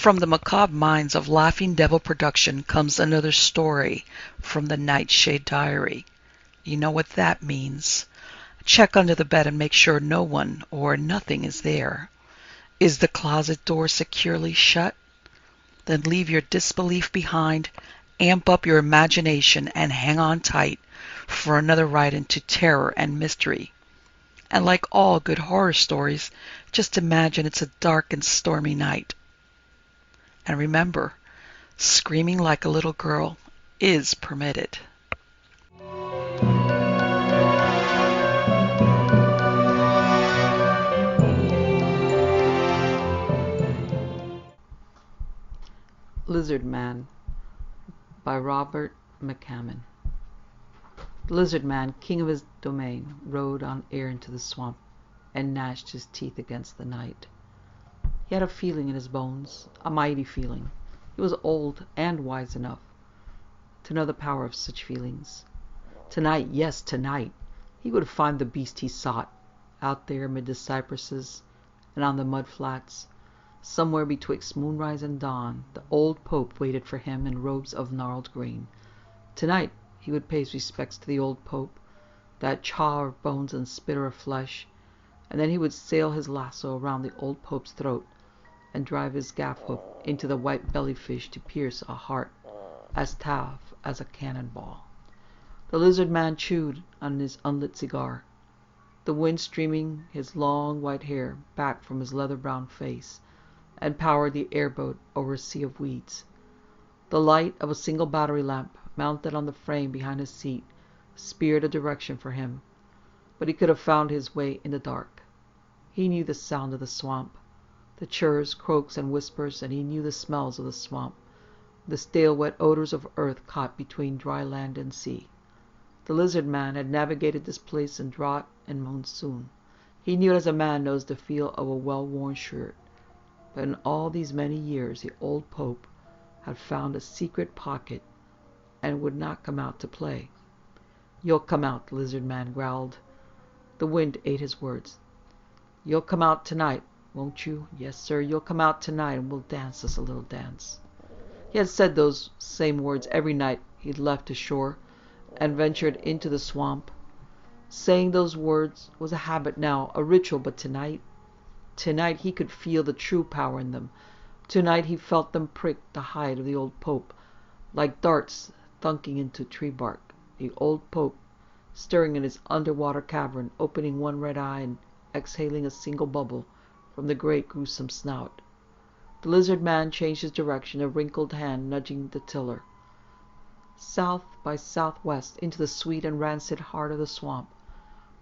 From the macabre minds of Laughing Devil Production comes another story from the Nightshade Diary. You know what that means. Check under the bed and make sure no one or nothing is there. Is the closet door securely shut? Then leave your disbelief behind, amp up your imagination, and hang on tight for another ride into terror and mystery. And like all good horror stories, just imagine it's a dark and stormy night. And remember, screaming like a little girl is permitted. Lizardman by Robert McCammon. The Lizardman, king of his domain, rode on air into the swamp and gnashed his teeth against the night. He had a feeling in his bones, a mighty feeling. He was old and wise enough to know the power of such feelings. Tonight, yes, tonight, he would find the beast he sought, out there amid the cypresses and on the mud flats. Somewhere betwixt moonrise and dawn, the old Pope waited for him in robes of gnarled green. Tonight he would pay his respects to the old Pope, that chaw of bones and spitter of flesh, and then he would sail his lasso around the old Pope's throat and drive his gaff hook into the white belly fish to pierce a heart as tough as a cannonball. The Lizardman chewed on his unlit cigar, the wind streaming his long white hair back from his leather-brown face, and powered the airboat over a sea of weeds. The light of a single battery lamp mounted on the frame behind his seat speared a direction for him, but he could have found his way in the dark. He knew the sound of the swamp, the chirrs, croaks, and whispers, and he knew the smells of the swamp, the stale, wet odors of earth caught between dry land and sea. The Lizardman had navigated this place in drought and monsoon. He knew it as a man knows the feel of a well-worn shirt. But in all these many years the old Pope had found a secret pocket and would not come out to play. "You'll come out," the Lizardman growled. The wind ate his words. "You'll come out tonight, won't you? Yes, sir, you'll come out tonight and we'll dance us a little dance." He had said those same words every night he'd left the shore and ventured into the swamp. Saying those words was a habit now, a ritual, but tonight he could feel the true power in them. Tonight he felt them prick the hide of the old Pope like darts thunking into tree bark. The old Pope, stirring in his underwater cavern, opening one red eye and exhaling a single bubble from the great gruesome snout. The Lizardman changed his direction, a wrinkled hand nudging the tiller. South by southwest into the sweet and rancid heart of the swamp,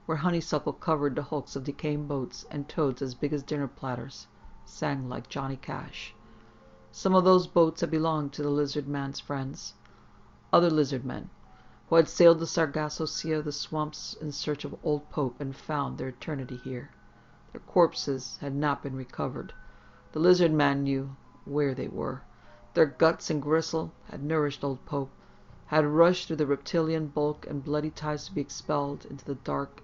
where honeysuckle covered the hulks of decaying boats, and toads as big as dinner platters sang like Johnny Cash. Some of those boats had belonged to the Lizardman's friends, other Lizardmen, who had sailed the Sargasso Sea of the swamps in search of old Pope and found their eternity here. Their corpses had not been recovered. The Lizardman knew where they were. Their guts and gristle had nourished old Pope, had rushed through the reptilian bulk and bloody ties to be expelled into the dark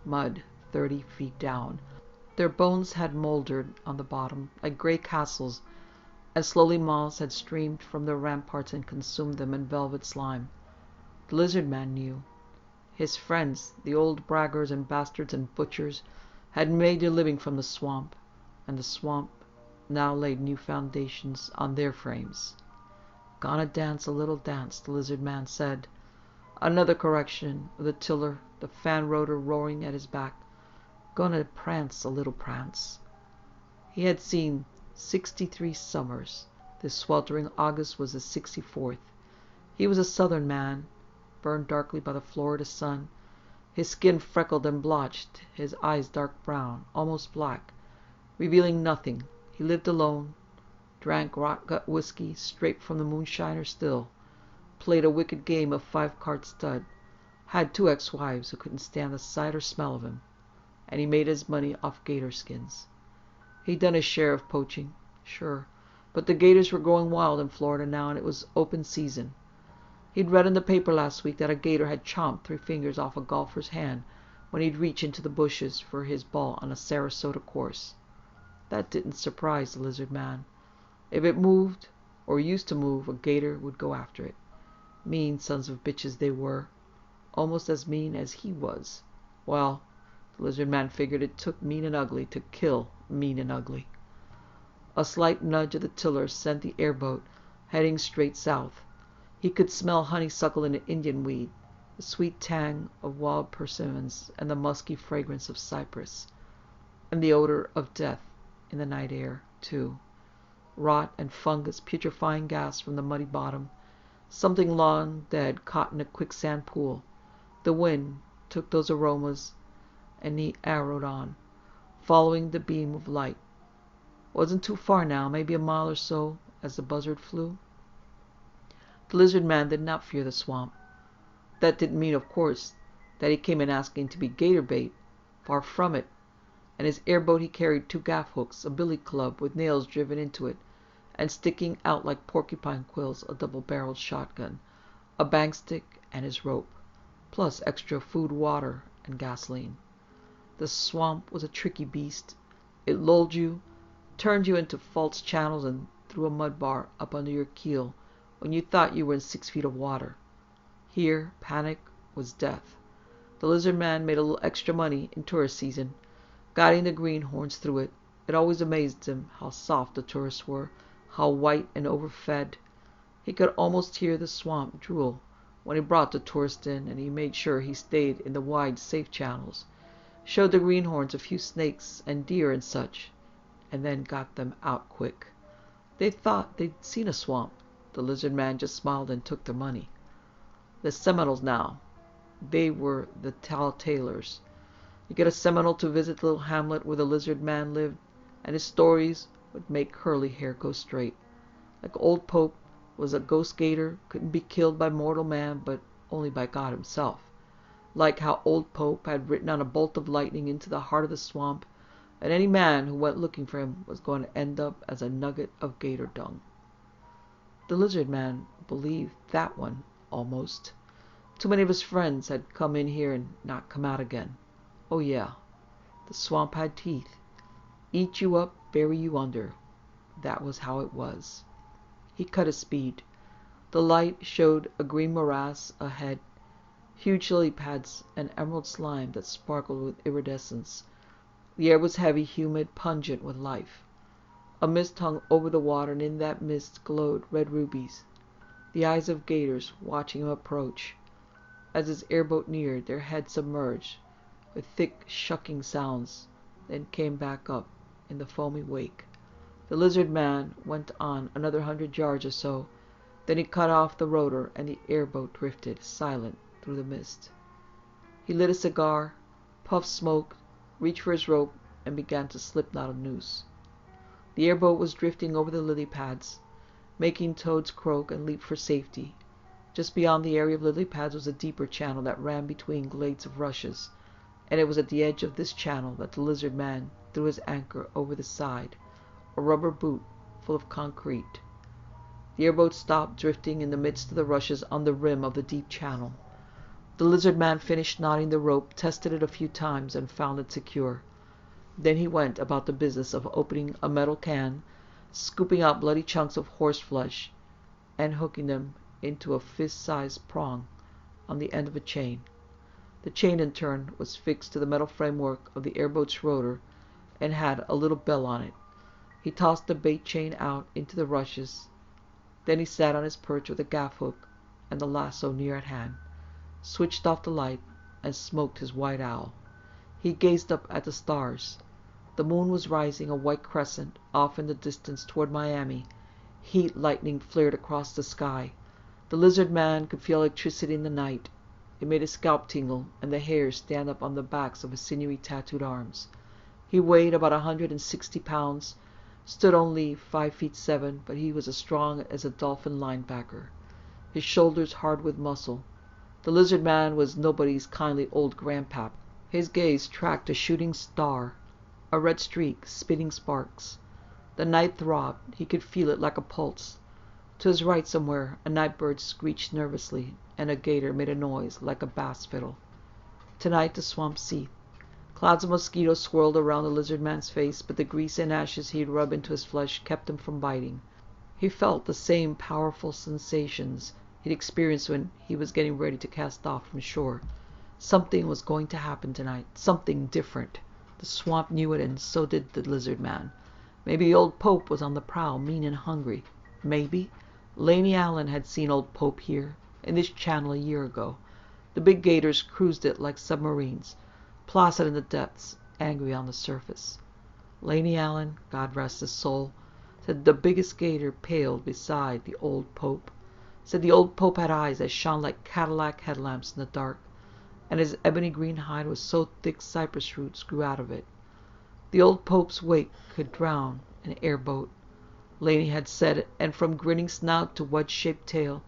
mud 30 feet down. Their bones had mouldered on the bottom like gray castles, and slowly moths had streamed from their ramparts and consumed them in velvet slime. The Lizardman knew. His friends, the old braggers and bastards and butchers, had made their living from the swamp, and the swamp now laid new foundations on their frames. "Gonna dance a little dance," the Lizardman said. Another correction of the tiller, the fan rotor roaring at his back. "Gonna prance a little prance." He had seen 63 summers. This sweltering August was the 64th. He was a southern man, burned darkly by the Florida sun, his skin freckled and blotched, his eyes dark brown, almost black, revealing nothing. He lived alone, drank rot-gut whiskey straight from the moonshiner's still, played a wicked game of 5-card stud, had 2 ex-wives who couldn't stand the sight or smell of him, and he made his money off gator skins. He'd done his share of poaching, sure, but the gators were growing wild in Florida now, and it was open season. He'd read in the paper last week that a gator had chomped 3 fingers off a golfer's hand when he'd reached into the bushes for his ball on a Sarasota course. That didn't surprise the Lizardman. If it moved, or used to move, a gator would go after it. Mean sons of bitches they were. Almost as mean as he was. Well, the lizard man figured it took mean and ugly to kill mean and ugly. A slight nudge of the tiller sent the airboat heading straight south. He could smell honeysuckle and Indian weed, the sweet tang of wild persimmons, and the musky fragrance of cypress. And the odor of death in the night air, too. Rot and fungus, putrefying gas from the muddy bottom. Something long dead caught in a quicksand pool. The wind took those aromas, and he arrowed on, following the beam of light. Wasn't too far now, maybe a mile or so, as the buzzard flew. The lizard man did not fear the swamp. That didn't mean, of course, that he came in asking to be gator bait. Far from it. In his airboat he carried 2 gaff hooks, a billy club with nails driven into it, and sticking out like porcupine quills, a double-barreled shotgun, a bang stick, and his rope, plus extra food, water, and gasoline. The swamp was a tricky beast. It lulled you, turned you into false channels, and threw a mud bar up under your keel when you thought you were in 6 feet of water. Here, panic was death. The lizard man made a little extra money in tourist season, guiding the greenhorns through it. It always amazed him how soft the tourists were, how white and overfed. He could almost hear the swamp drool when he brought the tourist in, and he made sure he stayed in the wide, safe channels, showed the greenhorns a few snakes and deer and such, and then got them out quick. They thought they'd seen a swamp. The lizard man just smiled and took their money. The Seminoles now. They were the telltalers. You get a Seminole to visit the little hamlet where the lizard man lived, and his stories would make curly hair go straight. Like old Pope was a ghost gator, couldn't be killed by mortal man, but only by God himself. Like how old Pope had written on a bolt of lightning into the heart of the swamp, and any man who went looking for him was going to end up as a nugget of gator dung. The lizard man believed that one, almost. Too many of his friends had come in here and not come out again. Oh yeah, the swamp had teeth. Eat you up, bury you under. That was how it was. He cut his speed. The light showed a green morass ahead, huge lily pads and emerald slime that sparkled with iridescence. The air was heavy, humid, pungent with life. A mist hung over the water, and in that mist glowed red rubies, the eyes of gators watching him approach. As his airboat neared, their heads submerged with thick shucking sounds, then came back up in the foamy wake. The lizard man went on another 100 yards or so, then he cut off the rotor, and the airboat drifted silent through the mist. He lit a cigar, puffed smoke, reached for his rope, and began to slip knot a noose. The airboat was drifting over the lily pads, making toads croak and leap for safety. Just beyond the area of lily pads was a deeper channel that ran between glades of rushes, and it was at the edge of this channel that the lizard man threw his anchor over the side, a rubber boot full of concrete. The airboat stopped drifting in the midst of the rushes on the rim of the deep channel. The lizard man finished knotting the rope, tested it a few times, and found it secure. Then he went about the business of opening a metal can, scooping out bloody chunks of horse flesh, and hooking them into a fist-sized prong on the end of a chain. The chain, in turn, was fixed to the metal framework of the airboat's rotor and had a little bell on it. He tossed the bait chain out into the rushes. Then he sat on his perch with a gaff hook and the lasso near at hand, switched off the light, and smoked his white owl. He gazed up at the stars. The moon was rising, a white crescent, off in the distance toward Miami. Heat lightning flared across the sky. The lizard man could feel electricity in the night. It made his scalp tingle and the hairs stand up on the backs of his sinewy tattooed arms. He weighed about 160 pounds, stood only 5'7", but he was as strong as a Dolphin linebacker, his shoulders hard with muscle. The lizard man was nobody's kindly old grandpap. His gaze tracked a shooting star, a red streak spitting sparks. The night throbbed. He could feel it like a pulse. To his right somewhere, a night bird screeched nervously, and a gator made a noise like a bass fiddle. Tonight the swamp seethed. Clouds of mosquitoes swirled around the lizard man's face, but the grease and ashes he'd rubbed into his flesh kept him from biting. He felt the same powerful sensations he'd experienced when he was getting ready to cast off from shore. Something was going to happen tonight. Something different. The swamp knew it, and so did the lizard man. Maybe the old Pope was on the prowl, mean and hungry. Maybe Laney Allen had seen old Pope here, in this channel, a year ago. The big gators cruised it like submarines, placid in the depths, angry on the surface. Laney Allen, God rest his soul, said the biggest gator paled beside the old Pope. Said the old Pope had eyes that shone like Cadillac headlamps in the dark, and his ebony green hide was so thick cypress roots grew out of it. The old Pope's wake could drown an airboat, Laney had said, and from grinning snout to wedge-shaped tail,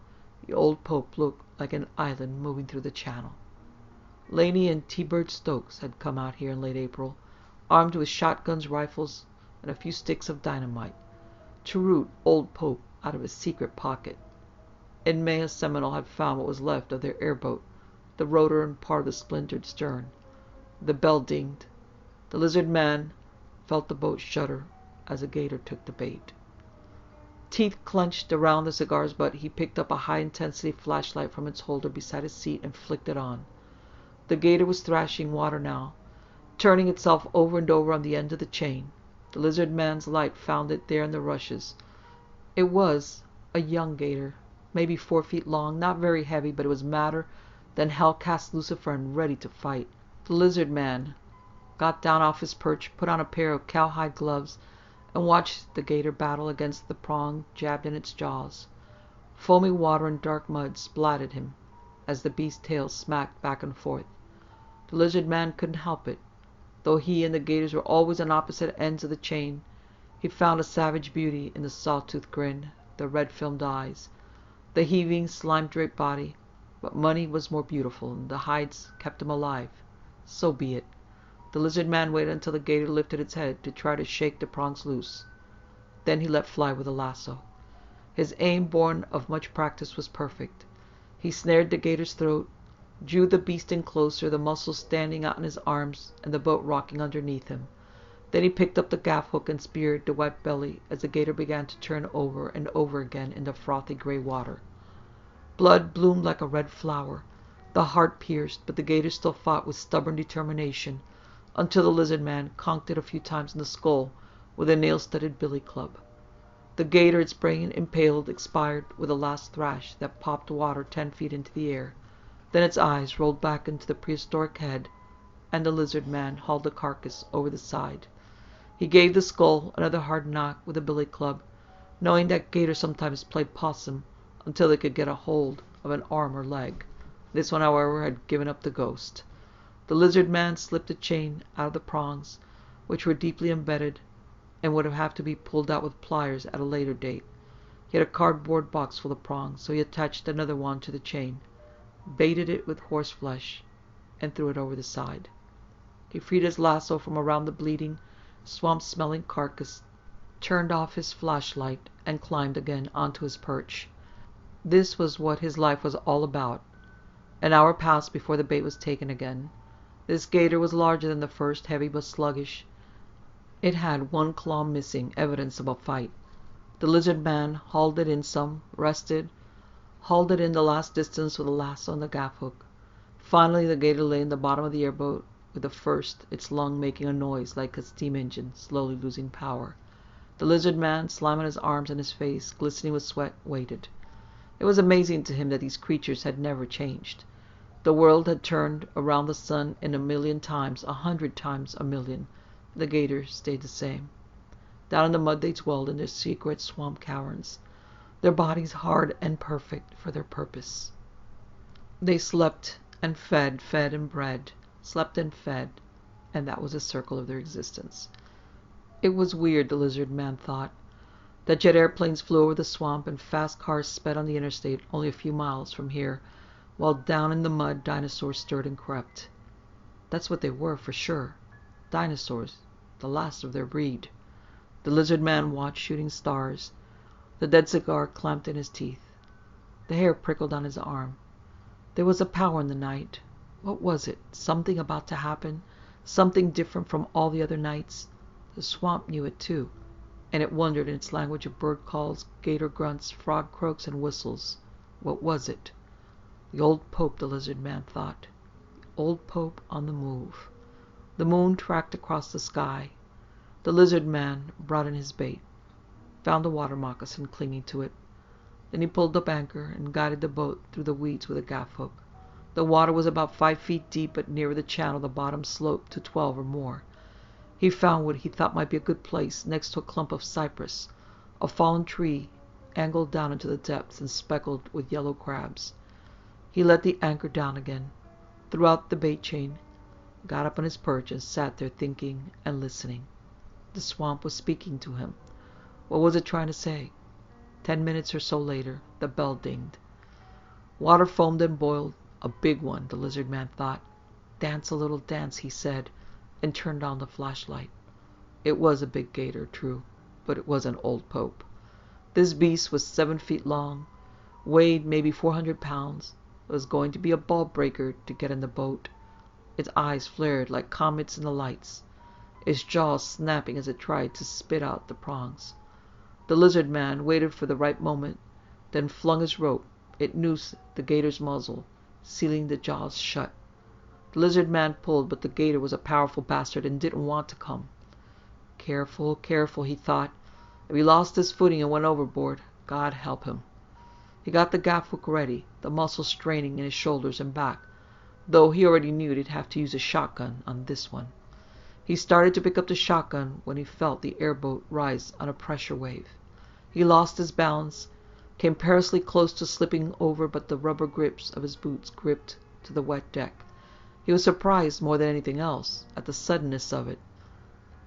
the old Pope looked like an island moving through the channel. Laney and T-Bird Stokes had come out here in late April, armed with shotguns, rifles, and a few sticks of dynamite, to root old Pope out of his secret pocket. In May, a Seminole had found what was left of their airboat, the rotor and part of the splintered stern. The bell dinged. The lizard man felt the boat shudder as the gator took the bait. Teeth clenched around the cigar's butt, he picked up a high-intensity flashlight from its holder beside his seat and flicked it on. The gator was thrashing water now, turning itself over and over on the end of the chain. The lizard man's light found it there in the rushes. It was a young gator, maybe 4 feet long, not very heavy, but it was madder than hell cast Lucifer and ready to fight. The lizard man got down off his perch, put on a pair of cowhide gloves, and watched the gator battle against the prong jabbed in its jaws. Foamy water and dark mud splattered him as the beast's tail smacked back and forth. The lizard man couldn't help it. Though he and the gators were always on opposite ends of the chain, he found a savage beauty in the sawtooth grin, the red-filmed eyes, the heaving, slime-draped body. But money was more beautiful, and the hides kept him alive. So be it. The lizard man waited until the gator lifted its head to try to shake the prongs loose. Then he let fly with a lasso. His aim, born of much practice, was perfect. He snared the gator's throat, drew the beast in closer, the muscles standing out in his arms and the boat rocking underneath him. Then he picked up the gaff hook and speared the wet belly as the gator began to turn over and over again in the frothy gray water. Blood bloomed like a red flower. The heart pierced, but the gator still fought with stubborn determination, until the lizard man conked it a few times in the skull with a nail-studded billy club. The gator, its brain impaled, expired with a last thrash that popped water 10 feet into the air. Then its eyes rolled back into the prehistoric head, and the lizard man hauled the carcass over the side. He gave the skull another hard knock with a billy club, knowing that gators sometimes played possum until they could get a hold of an arm or leg. This one, however, had given up the ghost. The lizard man slipped the chain out of the prongs, which were deeply embedded and would have to be pulled out with pliers at a later date. He had a cardboard box full of prongs, so he attached another one to the chain, baited it with horseflesh, and threw it over the side. He freed his lasso from around the bleeding, swamp-smelling carcass, turned off his flashlight, and climbed again onto his perch. This was what his life was all about. An hour passed before the bait was taken again. This gator was larger than the first, heavy but sluggish. It had one claw missing, evidence of a fight. The lizard man hauled it in some, rested, hauled it in the last distance with a lasso and the gaff hook. Finally, the gator lay in the bottom of the airboat, with the first, its lung making a noise like a steam engine, slowly losing power. The lizard man, slime on his arms and his face, glistening with sweat, waited. It was amazing to him that these creatures had never changed. The world had turned around the sun in 1,000,000 times, 100 times a million. The gators stayed the same. Down in the mud they dwelled in their secret swamp caverns, their bodies hard and perfect for their purpose. They slept and fed, fed and bred, slept and fed, and that was the circle of their existence. It was weird, the lizard man thought, that jet airplanes flew over the swamp and fast cars sped on the interstate only a few miles from here, while down in the mud dinosaurs stirred and crept. That's what they were, for sure. Dinosaurs, the last of their breed. The lizard man watched shooting stars, the dead cigar clamped in his teeth. The hair prickled on his arm. There was a power in the night. What was it? Something about to happen? Something different from all the other nights? The swamp knew it too. and it wondered in its language of bird calls, gator grunts, frog croaks, and whistles. What was it? The old Pope, the lizard man thought. The old Pope on the move. The moon tracked across the sky. The lizard man brought in his bait, found a water moccasin clinging to it. Then he pulled up anchor and guided the boat through the weeds with a gaff hook. The water was about 5 feet deep, but nearer the channel the bottom sloped to 12 or more. He found what he thought might be a good place, next to a clump of cypress, a fallen tree angled down into the depths and speckled with yellow crabs. He let the anchor down again, threw out the bait chain, got up on his perch, and sat there thinking and listening. The swamp was speaking to him. What was it trying to say? 10 minutes or so later, the bell dinged. Water foamed and boiled. A big one, the lizard man thought. Dance a little dance, he said, and turned on the flashlight. It was a big gator, true, but it was an old Pope. This beast was 7 feet long, weighed maybe 400 pounds. It was going to be a ball breaker to get in the boat. Its eyes flared like comets in the lights, its jaws snapping as it tried to spit out the prongs. The lizard man waited for the right moment, then flung his rope. It noosed the gator's muzzle, sealing the jaws shut. The lizard man pulled, but the gator was a powerful bastard and didn't want to come. Careful, careful, he thought. If he lost his footing and went overboard, God help him. He got the gaff hook ready, the muscles straining in his shoulders and back, though he already knew he'd have to use a shotgun on this one. He started to pick up the shotgun when he felt the airboat rise on a pressure wave. He lost his balance, came perilously close to slipping over, but the rubber grips of his boots gripped to the wet deck. He was surprised more than anything else at the suddenness of it,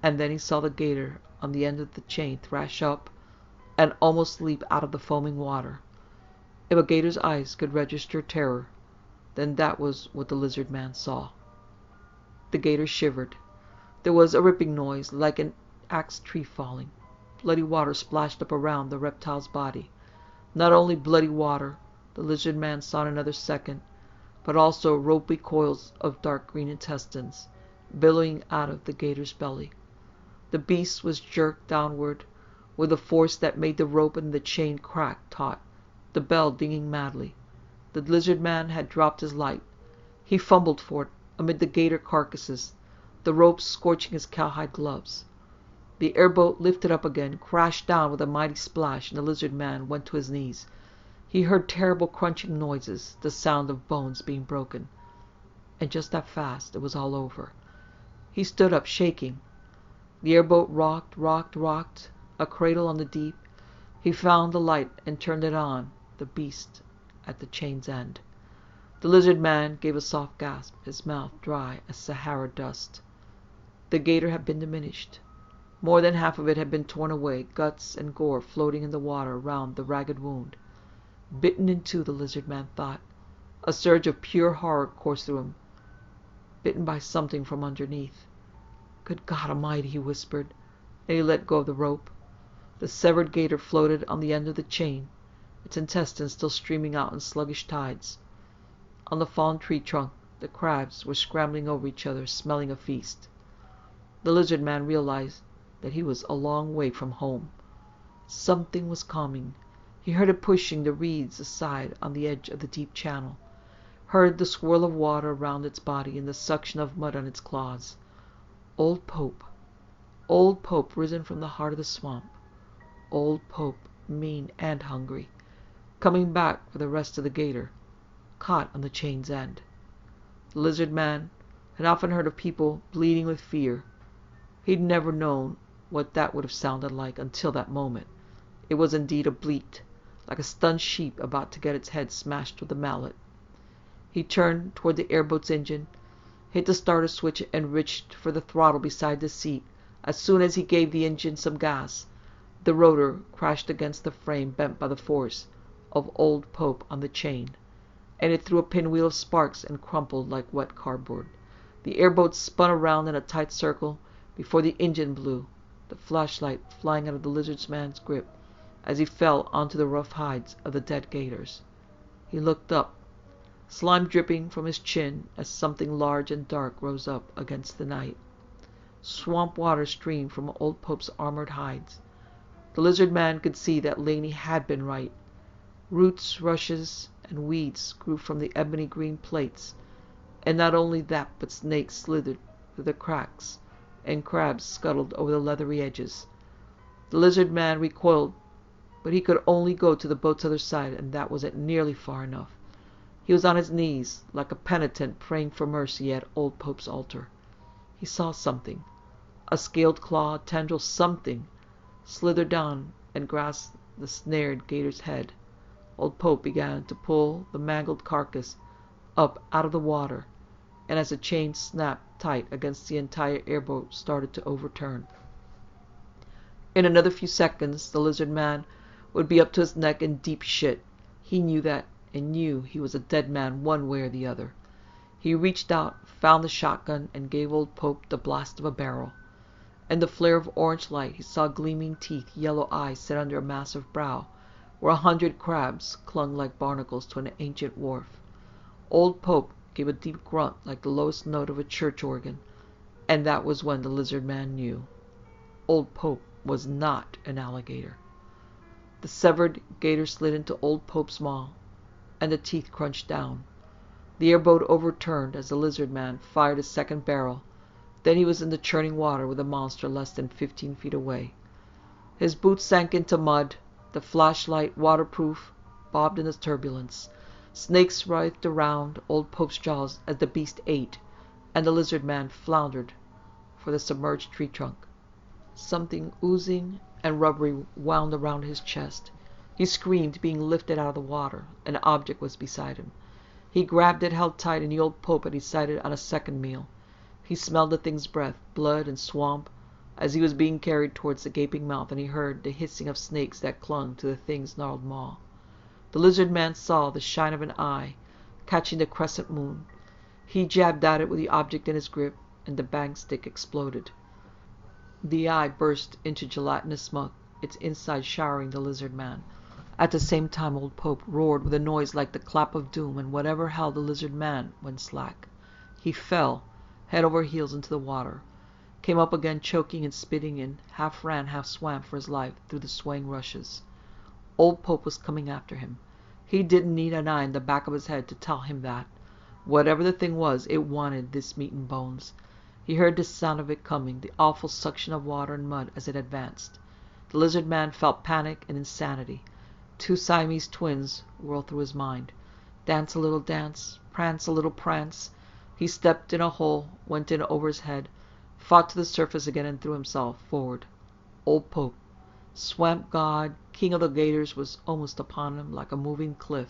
and then he saw the gator on the end of the chain thrash up and almost leap out of the foaming water. If a gator's eyes could register terror, then that was what the lizard man saw. The gator shivered. There was a ripping noise like an axe tree falling. Bloody water splashed up around the reptile's body. Not only bloody water, the lizard man saw in another second, but also ropey coils of dark green intestines billowing out of the gator's belly. The beast was jerked downward with a force that made the rope and the chain crack taut, the bell dinging madly. The lizard man had dropped his light. He fumbled for it amid the gator carcasses, the ropes scorching his cowhide gloves. The airboat lifted up again, crashed down with a mighty splash, and the lizard man went to his knees. He heard terrible crunching noises, the sound of bones being broken. And just that fast, it was all over. He stood up, shaking. The airboat rocked, a cradle on the deep. He found the light and turned it on, the beast at the chain's end. The lizard man gave a soft gasp, his mouth dry as Sahara dust. The gator had been diminished. More than half of it had been torn away, guts and gore floating in the water round the ragged wound. Bitten in two, the lizard man thought. A surge of pure horror coursed through him. Bitten by something from underneath. Good God Almighty, he whispered, and he let go of the rope. The severed gator floated on the end of the chain, its intestines still streaming out in sluggish tides. On the fallen tree trunk, the crabs were scrambling over each other, smelling a feast. The lizard man realized that he was a long way from home. Something was coming. He heard it pushing the reeds aside on the edge of the deep channel, heard the swirl of water around its body and the suction of mud on its claws. Old Pope risen from the heart of the swamp. Old Pope, mean and hungry, coming back for the rest of the gator, caught on the chain's end. The lizard man had often heard of people bleeding with fear. He'd never known what that would have sounded like until that moment. It was indeed a bleat, like a stunned sheep about to get its head smashed with a mallet. He turned toward the airboat's engine, hit the starter switch, and reached for the throttle beside the seat. As soon as he gave the engine some gas, the rotor crashed against the frame bent by the force of Old Pope on the chain, and it threw a pinwheel of sparks and crumpled like wet cardboard. The airboat spun around in a tight circle before the engine blew, the flashlight flying out of the lizard man's grip as he fell onto the rough hides of the dead gators. He looked up, slime dripping from his chin as something large and dark rose up against the night. Swamp water streamed from Old Pope's armored hides. The lizard man could see that Laney had been right. Roots, rushes, and weeds grew from the ebony green plates, and not only that, but snakes slithered through the cracks, and crabs scuttled over the leathery edges. The lizard man recoiled, but he could only go to the boat's other side, and that wasn't nearly far enough. He was on his knees, like a penitent praying for mercy at Old Pope's altar. He saw something, a scaled claw, a tendril, something, slither down and grasp the snared gator's head. Old Pope began to pull the mangled carcass up out of the water, and as the chain snapped tight against the entire airboat started to overturn. In another few seconds the lizard man would be up to his neck in deep shit. He knew that, and knew he was a dead man one way or the other. He reached out, found the shotgun, and gave Old Pope the blast of a barrel. In the flare of orange light he saw gleaming teeth, yellow eyes set under a massive brow, where 100 crabs clung like barnacles to an ancient wharf. Old Pope gave a deep grunt like the lowest note of a church organ, and that was when the lizard man knew. Old Pope was not an alligator. The severed gator slid into Old Pope's maw, and the teeth crunched down. The airboat overturned as the lizard man fired his second barrel. Then he was in the churning water with the monster less than 15 feet away. His boots sank into mud. The flashlight, waterproof, bobbed in the turbulence. Snakes writhed around Old Pope's jaws as the beast ate, and the lizard man floundered for the submerged tree trunk. Something oozing and rubbery wound around his chest. He screamed, being lifted out of the water. An object was beside him. He grabbed it, held tight, and the Old Pope had decided on a second meal. He smelled the thing's breath, blood and swamp, as he was being carried towards the gaping mouth, and he heard the hissing of snakes that clung to the thing's gnarled maw. The lizard man saw the shine of an eye, catching the crescent moon. He jabbed at it with the object in his grip, and the bang stick exploded. The eye burst into gelatinous smoke, its inside showering the lizard man. At the same time Old Pope roared with a noise like the clap of doom, and whatever held the lizard man went slack. He fell, head over heels, into the water, came up again choking and spitting, and half ran, half swam for his life through the swaying rushes. Old Pope was coming after him. He didn't need an eye in the back of his head to tell him that. Whatever the thing was, it wanted this meat and bones. He heard the sound of it coming, the awful suction of water and mud as it advanced. The lizard man felt panic and insanity. 2 Siamese twins whirled through his mind. Dance a little dance, prance a little prance. He stepped in a hole, went in over his head, fought to the surface again, and threw himself forward. Old Pope, swamp god, king of the gators, was almost upon him like a moving cliff,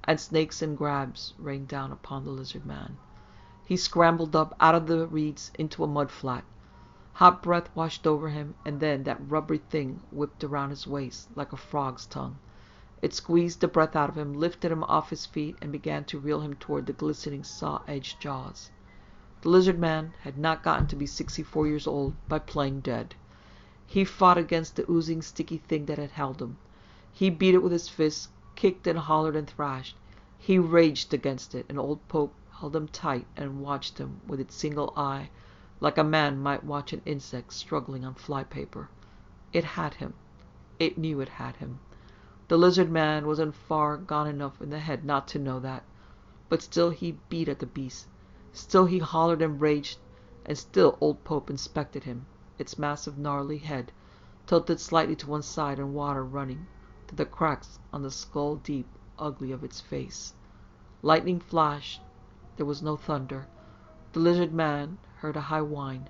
and snakes and crabs rained down upon the lizard man. He scrambled up out of the reeds into a mud flat. Hot breath washed over him, and then that rubbery thing whipped around his waist like a frog's tongue. It squeezed the breath out of him, lifted him off his feet, and began to reel him toward the glistening saw-edged jaws. The lizard man had not gotten to be 64 years old by playing dead. He fought against the oozing, sticky thing that had held him. He beat it with his fists, kicked and hollered and thrashed. He raged against it, and Old Pope held him tight and watched him with its single eye, like a man might watch an insect struggling on flypaper. It had him. It knew it had him. The lizard man wasn't far gone enough in the head not to know that. But still he beat at the beast. Still he hollered and raged, and still Old Pope inspected him, its massive gnarly head tilted slightly to one side and water running through the cracks on the skull-deep ugly of its face. Lightning flashed. There was no thunder. The lizard man heard a high whine.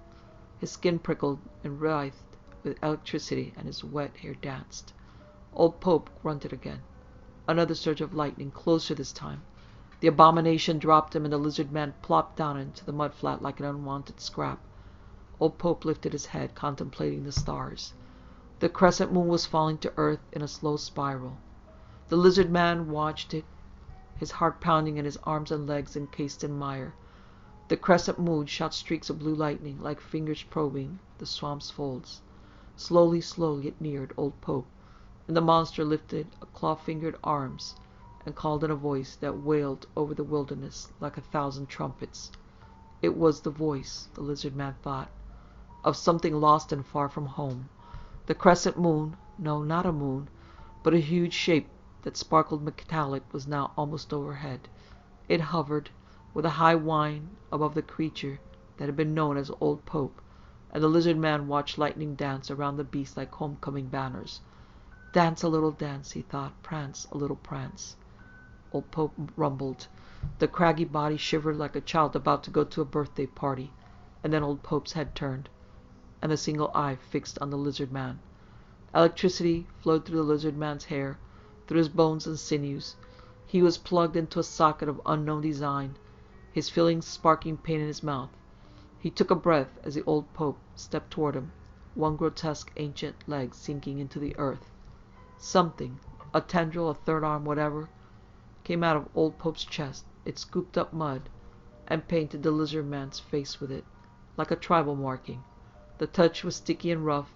His skin prickled and writhed with electricity, and his wet hair danced. Old Pope grunted again. Another surge of lightning, closer this time. The abomination dropped him, and the lizard man plopped down into the mud flat like an unwanted scrap. Old Pope lifted his head, contemplating the stars. The crescent moon was falling to earth in a slow spiral. The lizard man watched it, his heart pounding and his arms and legs encased in mire. The crescent moon shot streaks of blue lightning, like fingers probing the swamp's folds. Slowly, slowly it neared Old Pope, and the monster lifted a claw-fingered arms and called in a voice that wailed over the wilderness like 1,000 trumpets. It was the voice, the lizard man thought, of something lost and far from home. The crescent moon, No, not a moon, but a huge shape that sparkled metallic was now almost overhead. It hovered, with a high whine, above the creature that had been known as Old Pope, and the lizard man watched lightning dance around the beast like homecoming banners. Dance a little dance, he thought. Prance a little prance. Old Pope rumbled. The craggy body shivered like a child about to go to a birthday party, and then Old Pope's head turned, and the single eye fixed on the lizard man. Electricity flowed through the lizard man's hair, through his bones and sinews. He was plugged into a socket of unknown design, his feeling sparking pain in his mouth. He took a breath as the Old Pope stepped toward him, one grotesque ancient leg sinking into the earth. Something, a tendril, a third arm, whatever, came out of Old Pope's chest. It scooped up mud and painted the lizard man's face with it, like a tribal marking. The touch was sticky and rough,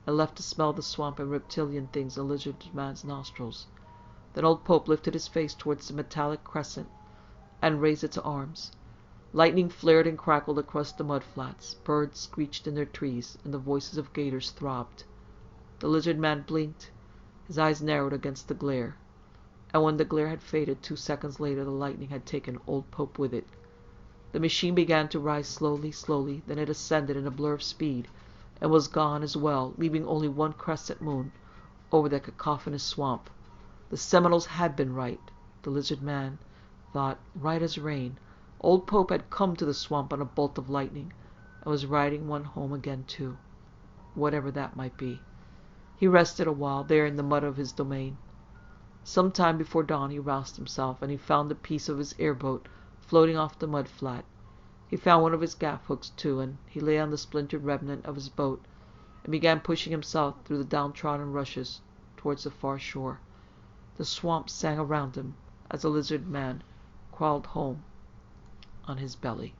and left the smell of the swamp and reptilian things in the lizard man's nostrils. Then Old Pope lifted his face towards the metallic crescent and raised its arms. Lightning flared and crackled across the mud flats. Birds screeched in their trees, and the voices of gators throbbed. The lizard man blinked. His eyes narrowed against the glare. And when the glare had faded, 2 seconds later, the lightning had taken Old Pope with it. The machine began to rise slowly, slowly, then it ascended in a blur of speed, and was gone as well, leaving only one crescent moon over the cacophonous swamp. The Seminoles had been right, the lizard man thought, right as rain. Old Pope had come to the swamp on a bolt of lightning, and was riding one home again too, whatever that might be. He rested a while there in the mud of his domain. Some time before dawn he roused himself, and he found the piece of his airboat floating off the mud flat. He found one of his gaff hooks too, and he lay on the splintered remnant of his boat and began pushing himself through the downtrodden rushes towards the far shore. The swamp sang around him as the lizard man crawled home on his belly.